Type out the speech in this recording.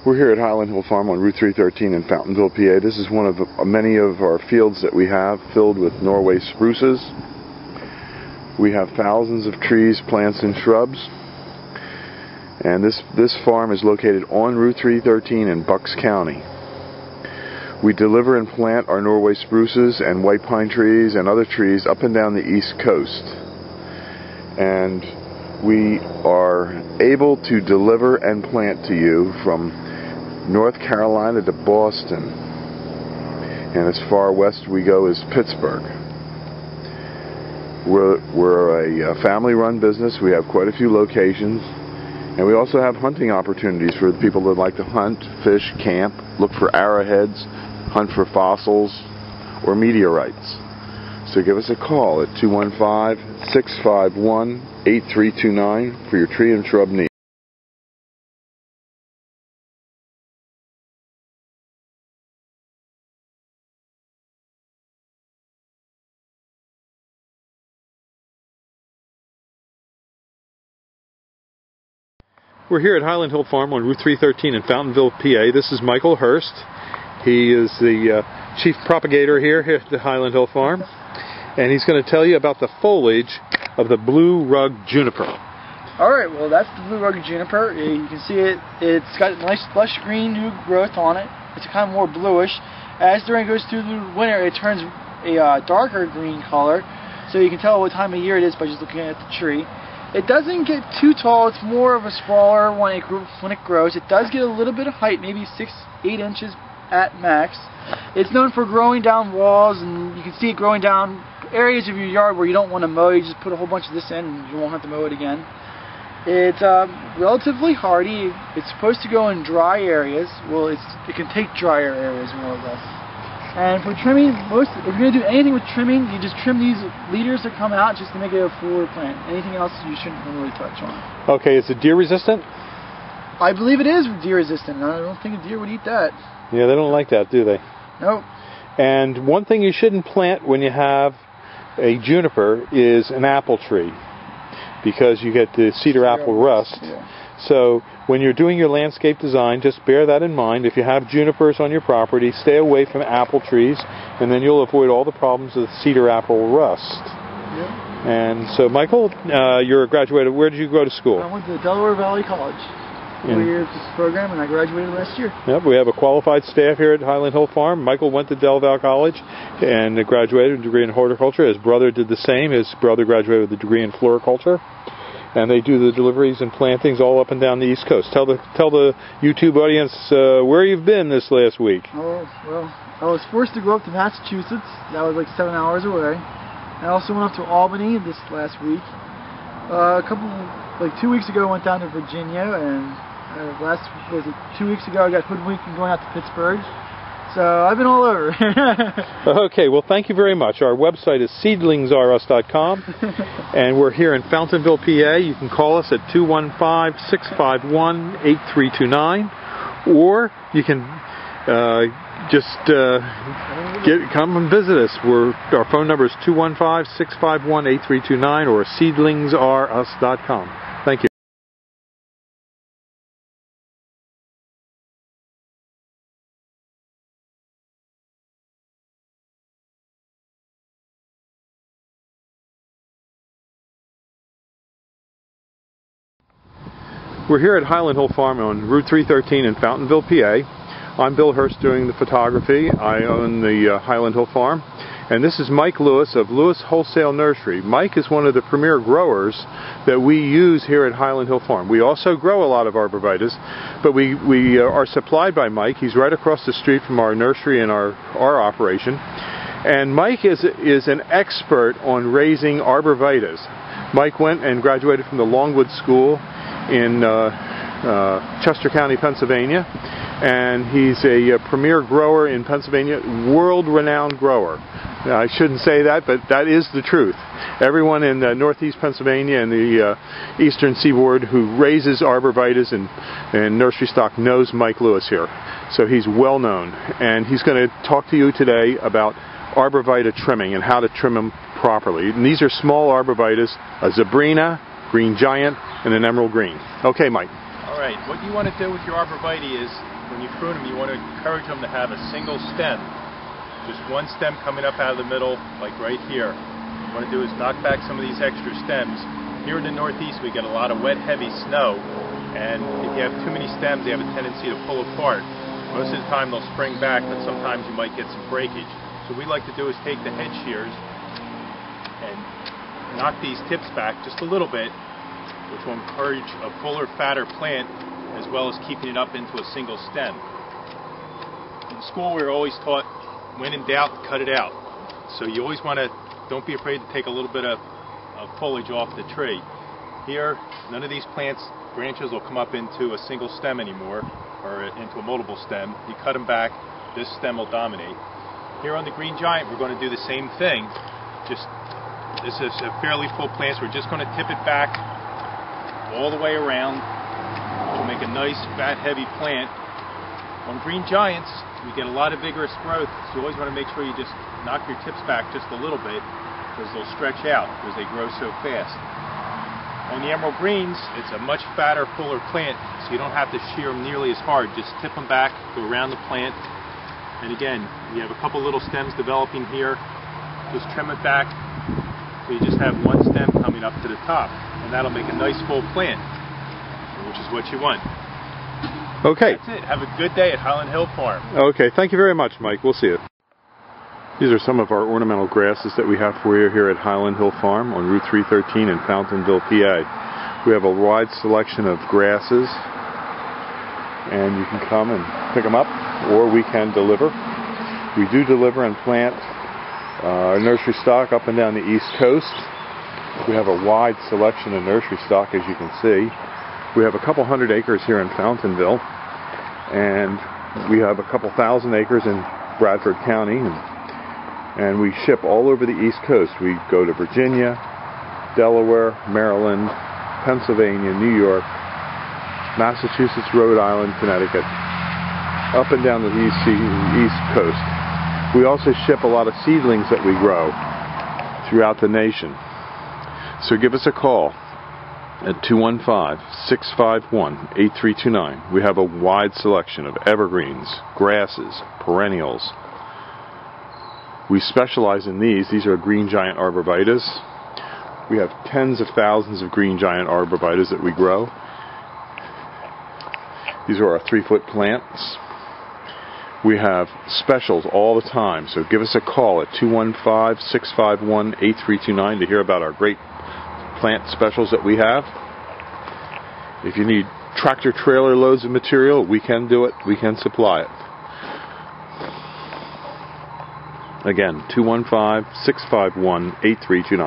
We're here at Highland Hill Farm on Route 313 in Fountainville, PA. This is one of many of our fields that we have filled with Norway spruces. We have thousands of trees, plants, and shrubs. And this farm is located on Route 313 in Bucks County. We deliver and plant our Norway spruces and white pine trees and other trees up and down the East Coast. And we are able to deliver and plant to you from North Carolina to Boston, and as far west we go as Pittsburgh. We're a family-run business. We have quite a few locations, and we also have hunting opportunities for the people that like to hunt, fish, camp, look for arrowheads, hunt for fossils or meteorites. So give us a call at 215-651-8329 for your tree and shrub needs. We're here at Highland Hill Farm on Route 313 in Fountainville, PA. This is Michael Hurst. He is the chief propagator here at the Highland Hill Farm. And he's going to tell you about the foliage of the blue rug juniper. Alright, well that's the blue rug juniper. You can see it's got nice lush green new growth on it. It's kind of more bluish. As during it goes through the winter, it turns a darker green color. So you can tell what time of year it is by just looking at the tree. It doesn't get too tall. It's more of a sprawler when it grows. It does get a little bit of height, maybe 6-8 inches at max. It's known for growing down walls, and you can see it growing down areas of your yard where you don't want to mow. You just put a whole bunch of this in and you won't have to mow it again. It's relatively hardy. It's supposed to go in dry areas. Well, it can take drier areas more or less. And for trimming, if you're going to do anything with trimming, you just trim these leaders that come out just to make it a forward plant. Anything else you shouldn't really touch on. Okay, is it deer resistant? I believe it is deer resistant. I don't think a deer would eat that. Yeah, they don't like that, do they? Nope. And one thing you shouldn't plant when you have a juniper is an apple tree, because you get the cedar apple rust. Yeah. So when you're doing your landscape design, just bear that in mind. If you have junipers on your property, stay away from apple trees, and then you'll avoid all the problems of cedar apple rust. Yep. And so, Michael, you're a graduate. Where did you go to school? I went to Delaware Valley College. 4 years this program, and I graduated last year. Yep, we have a qualified staff here at Highland Hill Farm. Michael went to Del Val College and graduated with a degree in horticulture. His brother did the same. His brother graduated with a degree in floriculture. And they do the deliveries and plantings all up and down the East Coast. Tell the YouTube audience where you've been this last week. Oh, well, I was forced to go up to Massachusetts. That was like 7 hours away. I also went up to Albany this last week. 2 weeks ago I went down to Virginia, and 2 weeks ago I got hoodwinked and going out to Pittsburgh. So I've been all over. Okay, well thank you very much. Our website is seedlingsrus.com, and we're here in Fountainville, PA. You can call us at 215-651-8329, or you can come and visit us. Our phone number is 215-651-8329 or seedlingsrus.com. Thank you. We're here at Highland Hill Farm on Route 313 in Fountainville, PA. I'm Bill Hurst doing the photography. I own the Highland Hill Farm. And this is Mike Lewis of Lewis Wholesale Nursery. Mike is one of the premier growers that we use here at Highland Hill Farm. We also grow a lot of arborvitaes, but we are supplied by Mike. He's right across the street from our nursery and our operation. And Mike is an expert on raising arborvitaes. Mike went and graduated from the Longwood School in Chester County, Pennsylvania, and he's a premier grower in Pennsylvania, world-renowned grower. I shouldn't say that, but that is the truth. Everyone in northeast Pennsylvania and the eastern seaboard who raises arborvitaes and nursery stock knows Mike Lewis here. So he's well known, and he's going to talk to you today about arborvitae trimming and how to trim them properly. And these are small arborvitaes, a Zabrina, green giant, and an emerald green. Okay, Mike. All right, what you want to do with your arborvitae is when you prune them, you want to encourage them to have a single stem. Just one stem coming up out of the middle, like right here. What you want to do is knock back some of these extra stems. Here in the Northeast we get a lot of wet, heavy snow, and if you have too many stems they have a tendency to pull apart. Most of the time they'll spring back, but sometimes you might get some breakage. So what we like to do is take the head shears and knock these tips back just a little bit, which will encourage a fuller, fatter plant, as well as keeping it up into a single stem. In school we were always taught, when in doubt, cut it out. So you always want to, don't be afraid to take a little bit of foliage off the tree. Here, none of these plants, branches will come up into a single stem anymore, or into a multiple stem. You cut them back, this stem will dominate. Here on the green giant, we're going to do the same thing. Just, this is a fairly full plant, so we're just going to tip it back all the way around, which will make a nice, fat, heavy plant. On green giants, we get a lot of vigorous growth, so you always want to make sure you just knock your tips back just a little bit, because they'll stretch out because they grow so fast. On the emerald greens, it's a much fatter, fuller plant, so you don't have to shear them nearly as hard. Just tip them back, go around the plant, and again, you have a couple little stems developing here. Just trim it back, so you just have one stem coming up to the top, and that'll make a nice full plant, which is what you want. Okay. That's it. Have a good day at Highland Hill Farm. Okay, thank you very much, Mike. We'll see you. These are some of our ornamental grasses that we have for you here at Highland Hill Farm on Route 313 in Fountainville, PA. We have a wide selection of grasses, and you can come and pick them up, or we can deliver. We do deliver and plant our nursery stock up and down the East Coast. We have a wide selection of nursery stock, as you can see. We have a couple hundred acres here in Fountainville, and we have a couple thousand acres in Bradford County, and we ship all over the East Coast. We go to Virginia, Delaware, Maryland, Pennsylvania, New York, Massachusetts, Rhode Island, Connecticut, up and down the East Coast. We also ship a lot of seedlings that we grow throughout the nation. So give us a call at 215-651-8329. We have a wide selection of evergreens, grasses, perennials. We specialize in these. These are green giant arborvitaes. We have tens of thousands of green giant arborvitaes that we grow. These are our 3-foot plants. We have specials all the time, so give us a call at 215-651-8329 to hear about our great plant specials that we have. If you need tractor trailer loads of material, we can do it. We can supply it. Again, 215-651-8329.